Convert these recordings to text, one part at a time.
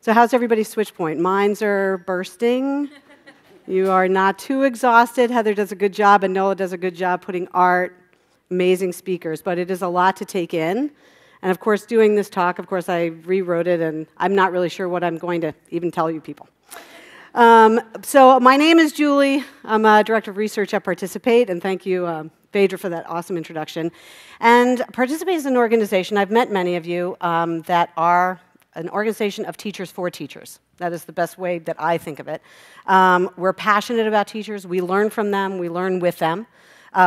So how's everybody's SwitchPoint? Minds are bursting. You are not too exhausted. Heather does a good job, and Noah does a good job putting art, amazing speakers, but it is a lot to take in. And of course, doing this talk, of course, I rewrote it, and I'm not really sure what I'm going to even tell you people. So my name is Julie. I'm a Director of Research at Participate, and thank you, Phaedra, for that awesome introduction. And Participate is an organization, I've met many of you, that are an organization of teachers for teachers. That is the best way that I think of it. We're passionate about teachers. We learn from them. We learn with them.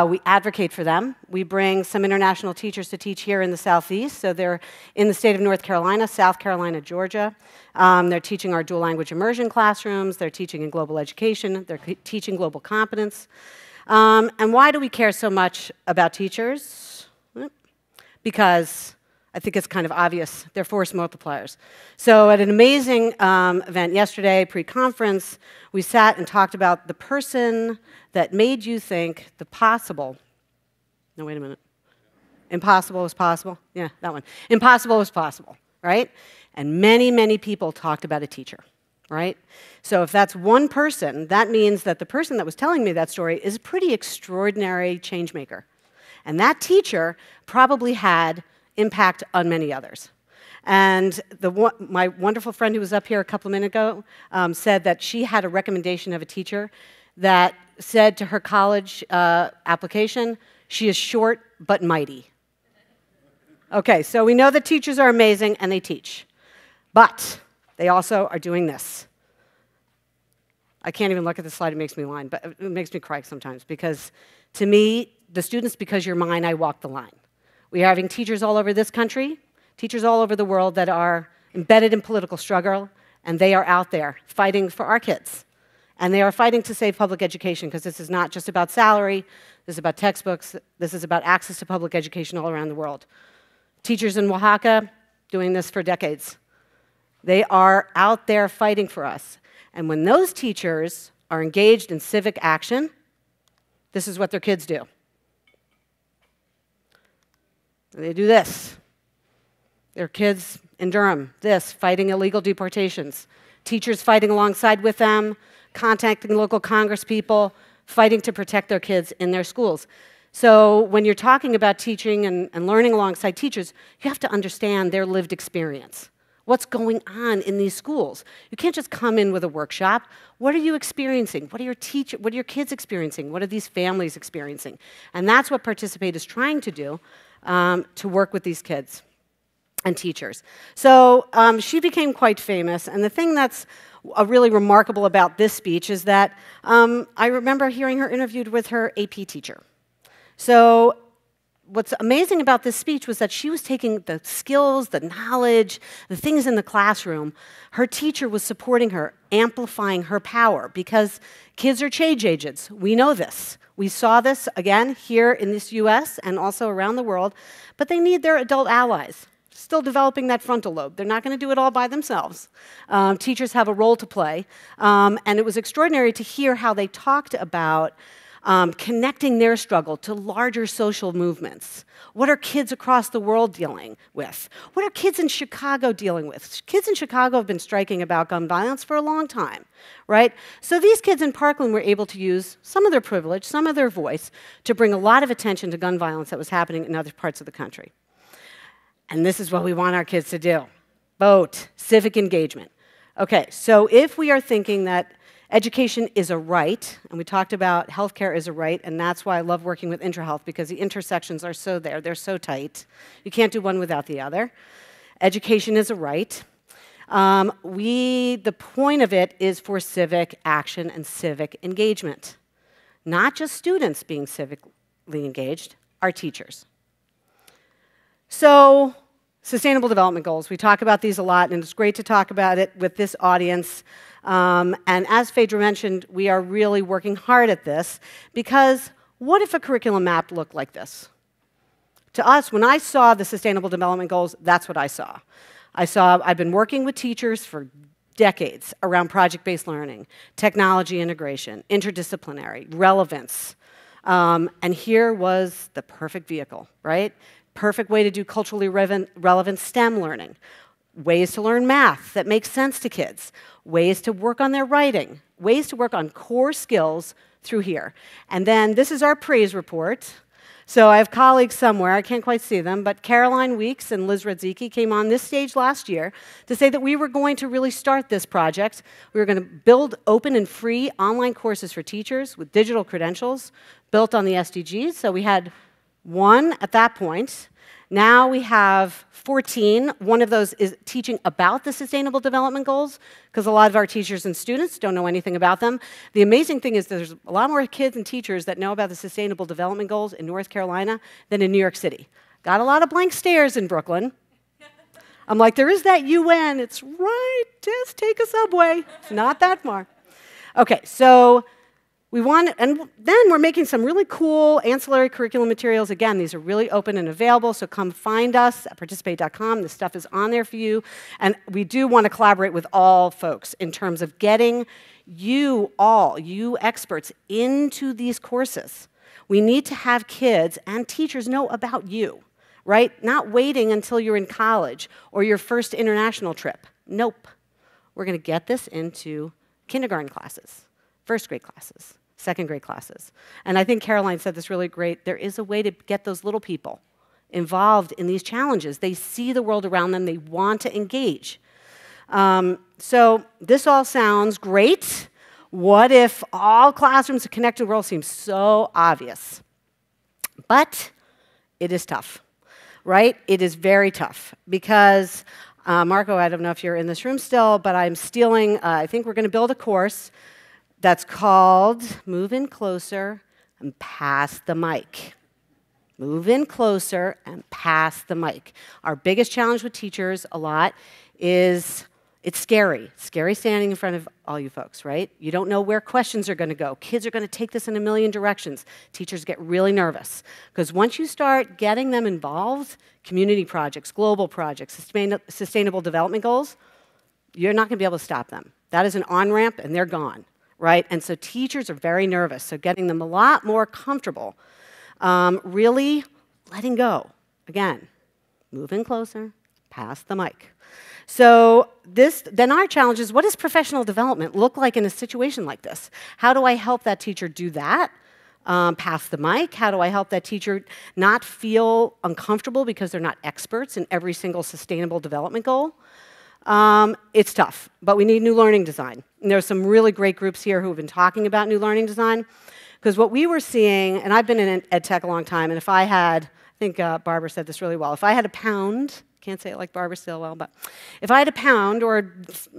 We advocate for them. We bring some international teachers to teach here in the Southeast. So they're in the state of North Carolina, South Carolina, Georgia. They're teaching our dual language immersion classrooms. They're teaching in global education. They're teaching global competence. And why do we care so much about teachers? Because I think it's kind of obvious. They're force multipliers. So at an amazing event yesterday, pre-conference, we sat and talked about the person that made you think the possible. No, wait a minute. Impossible was possible? Yeah, that one. Impossible was possible, right? And many, many people talked about a teacher, right? So if that's one person, that means that the person that was telling me that story is a pretty extraordinary change maker. And that teacher probably had impact on many others. And my wonderful friend who was up here a couple of minutes ago said that she had a recommendation of a teacher that said to her college application, she is short but mighty. Okay, so we know that teachers are amazing and they teach. But they also are doing this. I can't even look at the slide, it makes me whine, but it makes me cry sometimes because to me, the students, because you're mine, I walk the line. We are having teachers all over this country, teachers all over the world that are embedded in political struggle, and they are out there fighting for our kids. And they are fighting to save public education, because this is not just about salary, this is about textbooks, this is about access to public education all around the world. Teachers in Oaxaca doing this for decades. They are out there fighting for us. And when those teachers are engaged in civic action, this is what their kids do. They do this. Their kids in Durham, this, fighting illegal deportations. Teachers fighting alongside with them, contacting local Congress people, fighting to protect their kids in their schools. So when you're talking about teaching and learning alongside teachers, you have to understand their lived experience. What's going on in these schools? You can't just come in with a workshop. What are you experiencing? What are your kids experiencing? What are these families experiencing? And that's what Participate is trying to do, to work with these kids and teachers. So she became quite famous, and the thing that's really remarkable about this speech is that I remember hearing her interviewed with her AP teacher. So what's amazing about this speech was that she was taking the skills, the knowledge, the things in the classroom. Her teacher was supporting her, amplifying her power, because kids are change agents. We know this. We saw this, again, here in this US and also around the world, but they need their adult allies. Still developing that frontal lobe. They're not going to do it all by themselves. Teachers have a role to play, and it was extraordinary to hear how they talked about connecting their struggle to larger social movements. What are kids across the world dealing with? What are kids in Chicago dealing with? Kids in Chicago have been striking about gun violence for a long time, right? So these kids in Parkland were able to use some of their privilege, some of their voice, to bring a lot of attention to gun violence that was happening in other parts of the country. And this is what we want our kids to do. Vote, civic engagement. Okay, so if we are thinking that education is a right, and we talked about healthcare is a right, and that's why I love working with IntraHealth, because the intersections are so there, they're so tight. You can't do one without the other. Education is a right. The point of it is for civic action and civic engagement. Not just students being civically engaged, our teachers. So, Sustainable Development Goals. We talk about these a lot, and it's great to talk about it with this audience. And as Phaedra mentioned, we are really working hard at this, because what if a curriculum map looked like this? To us, when I saw the Sustainable Development Goals, that's what I saw. I've been working with teachers for decades around project-based learning, technology integration, interdisciplinary, relevance. And here was the perfect vehicle, right? Perfect way to do culturally relevant STEM learning. ways to learn math that make sense to kids, ways to work on their writing, ways to work on core skills through here. And then this is our praise report. So I have colleagues somewhere, I can't quite see them, but Caroline Weeks and Liz Radzicki came on this stage last year to say that we were going to really start this project. We were going to build open and free online courses for teachers with digital credentials built on the SDGs. So we had one at that point. Now we have 14. One of those is teaching about the Sustainable Development Goals, because a lot of our teachers and students don't know anything about them. The amazing thing is there's a lot more kids and teachers that know about the Sustainable Development Goals in North Carolina than in New York City. Got a lot of blank stares in Brooklyn. I'm like, there is that UN. It's right, just take a subway. It's not that far. Okay, so and then we're making some really cool ancillary curriculum materials. Again, these are really open and available, so come find us at participate.com. This stuff is on there for you. And we do want to collaborate with all folks in terms of getting you experts, into these courses. We need to have kids and teachers know about you, right? Not waiting until you're in college or your first international trip. Nope. We're going to get this into kindergarten classes, first grade classes, second grade classes. And I think Caroline said this really great. There is a way to get those little people involved in these challenges. They see the world around them. They want to engage. So this all sounds great. What if all classrooms are connected to the world? Seems so obvious. But it is tough, right? It is very tough because, Marco, I don't know if you're in this room still, but I'm stealing, I think we're going to build a course that's called Move In Closer and Pass the Mic. Move in closer and pass the mic. Our biggest challenge with teachers a lot is it's scary. Scary standing in front of all you folks, right? You don't know where questions are going to go. Kids are going to take this in a million directions. Teachers get really nervous because once you start getting them involved, community projects, global projects, sustainable development goals, you're not going to be able to stop them. That is an on-ramp and they're gone. Right? And so teachers are very nervous, so getting them a lot more comfortable, really letting go. Again, move in closer, pass the mic. So then our challenge is, what does professional development look like in a situation like this? How do I help that teacher do that? Pass the mic? How do I help that teacher not feel uncomfortable because they're not experts in every single sustainable development goal? It's tough, but we need new learning design. And there are some really great groups here who have been talking about new learning design, because what we were seeing, and I've been in ed tech a long time, and if I had, I think Barbara said this really well, if I had a pound, can't say it like Barbara Stillwell, but if I had a pound or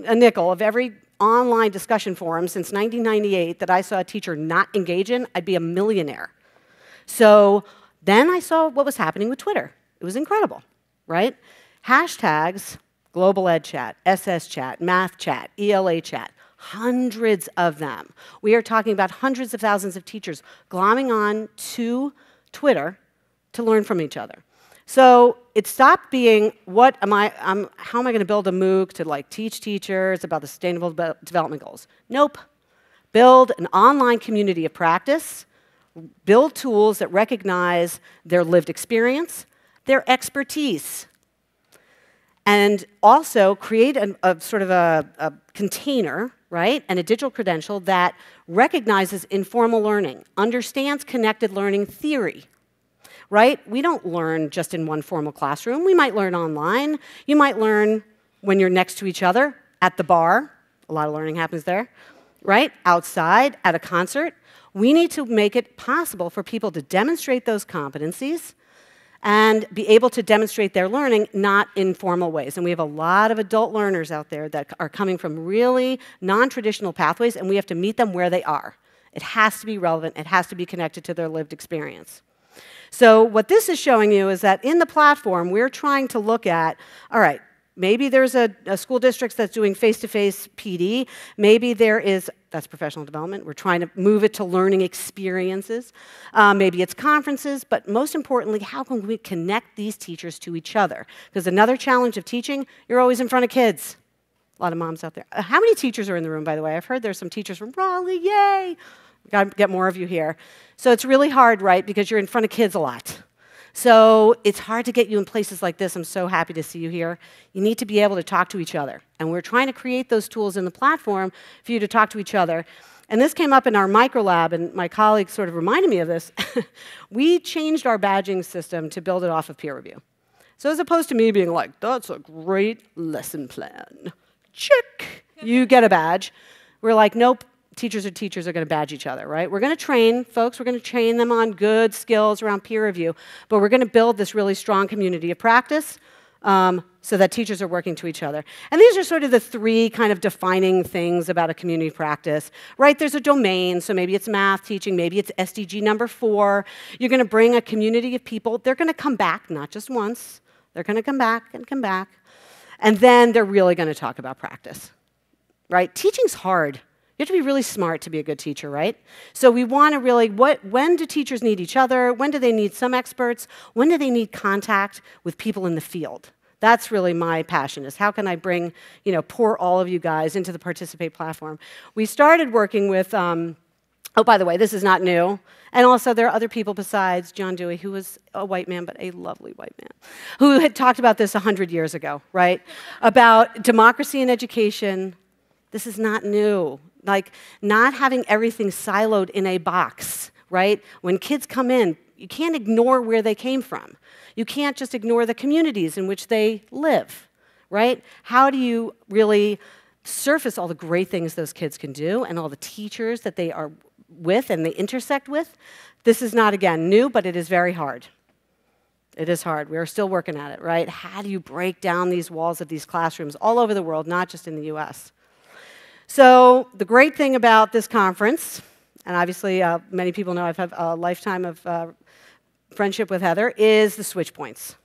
a nickel of every online discussion forum since 1998 that I saw a teacher not engage in, I'd be a millionaire. So then I saw what was happening with Twitter. It was incredible, right? Hashtags, Global Ed Chat, SS Chat, Math Chat, ELA Chat, hundreds of them. We are talking about hundreds of thousands of teachers glomming on to Twitter to learn from each other. So it stopped being, how am I going to build a MOOC to teach teachers about the Sustainable Development Goals? Nope. Build an online community of practice, build tools that recognize their lived experience, their expertise, and also create a sort of a container, right, and a digital credential that recognizes informal learning, understands connected learning theory, right? We don't learn just in one formal classroom. We might learn online. You might learn when you're next to each other at the bar. A lot of learning happens there, right? Outside, at a concert. We need to make it possible for people to demonstrate those competencies and be able to demonstrate their learning not in formal ways. And we have a lot of adult learners out there that are coming from really non-traditional pathways, and we have to meet them where they are. It has to be relevant. It has to be connected to their lived experience. So what this is showing you is that in the platform, we're trying to look at, all right, maybe there's a school district that's doing face-to-face PD. Maybe there is, that's professional development. We're trying to move it to learning experiences. Maybe it's conferences, but most importantly, how can we connect these teachers to each other? Because another challenge of teaching, you're always in front of kids. A lot of moms out there. How many teachers are in the room, by the way? I've heard there's some teachers from Raleigh, yay! Got to get more of you here. So it's really hard, right, because you're in front of kids a lot. So it's hard to get you in places like this. I'm so happy to see you here. You need to be able to talk to each other. And we're trying to create those tools in the platform for you to talk to each other. And this came up in our microlab, and my colleague sort of reminded me of this. We changed our badging system to build it off of peer review. So as opposed to me being like, that's a great lesson plan. Check, you get a badge. We're like, nope, teachers are going to badge each other, right? We're going to train folks. We're going to train them on good skills around peer review. But we're going to build this really strong community of practice so that teachers are working to each other. And these are sort of the three kind of defining things about a community practice, right? There's a domain, so maybe it's math teaching, maybe it's SDG number 4. You're going to bring a community of people. They're going to come back, not just once. They're going to come back and come back. And then they're really going to talk about practice, right? Teaching's hard. You have to be really smart to be a good teacher, right? So we want to really, when do teachers need each other? When do they need some experts? When do they need contact with people in the field? That's really my passion, is how can I bring, pour all of you guys into the Participate platform. We started working with, oh, by the way, this is not new. And also there are other people besides John Dewey, who was a white man, but a lovely white man, who had talked about this 100 years ago, right? About democracy in education. This is not new. Like, not having everything siloed in a box, right? When kids come in, you can't ignore where they came from. You can't just ignore the communities in which they live, right? How do you really surface all the great things those kids can do and all the teachers that they are with and they intersect with? This is not, again, new, but it is very hard. It is hard. We are still working at it, right? How do you break down these walls of these classrooms all over the world, not just in the US? So the great thing about this conference, and obviously many people know I've had a lifetime of friendship with Heather, is the SwitchPoints.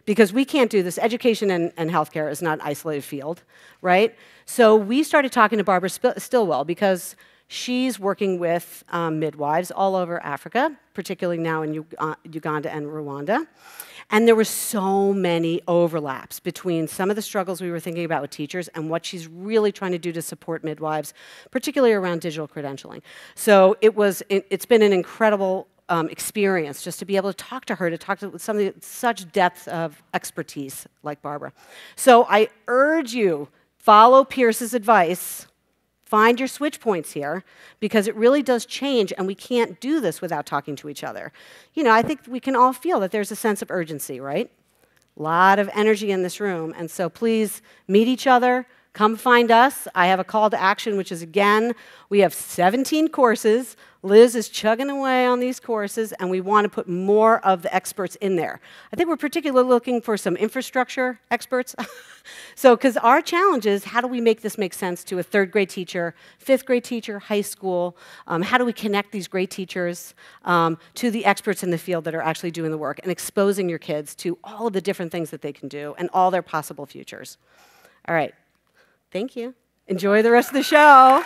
Because we can't do this. Education and healthcare is not an isolated field, right? So we started talking to Barbara Stilwell because she's working with midwives all over Africa, particularly now in Uganda and Rwanda. And there were so many overlaps between some of the struggles we were thinking about with teachers and what she's really trying to do to support midwives, particularly around digital credentialing. So it's been an incredible experience just to be able to talk to her, to talk to somebody with such depth of expertise like Barbara. So I urge you, follow Pierce's advice. Find your switch points here, because it really does change, and we can't do this without talking to each other. I think we can all feel that there's a sense of urgency, right? A lot of energy in this room, and so please meet each other. Come find us. I have a call to action, which is, again, we have 17 courses. Liz is chugging away on these courses, and we want to put more of the experts in there. I think we're particularly looking for some infrastructure experts. So, because our challenge is, how do we make this make sense to a 3rd grade teacher, 5th grade teacher, high school? How do we connect these great teachers to the experts in the field that are actually doing the work and exposing your kids to all of the different things that they can do and all their possible futures? All right. Thank you. Enjoy the rest of the show.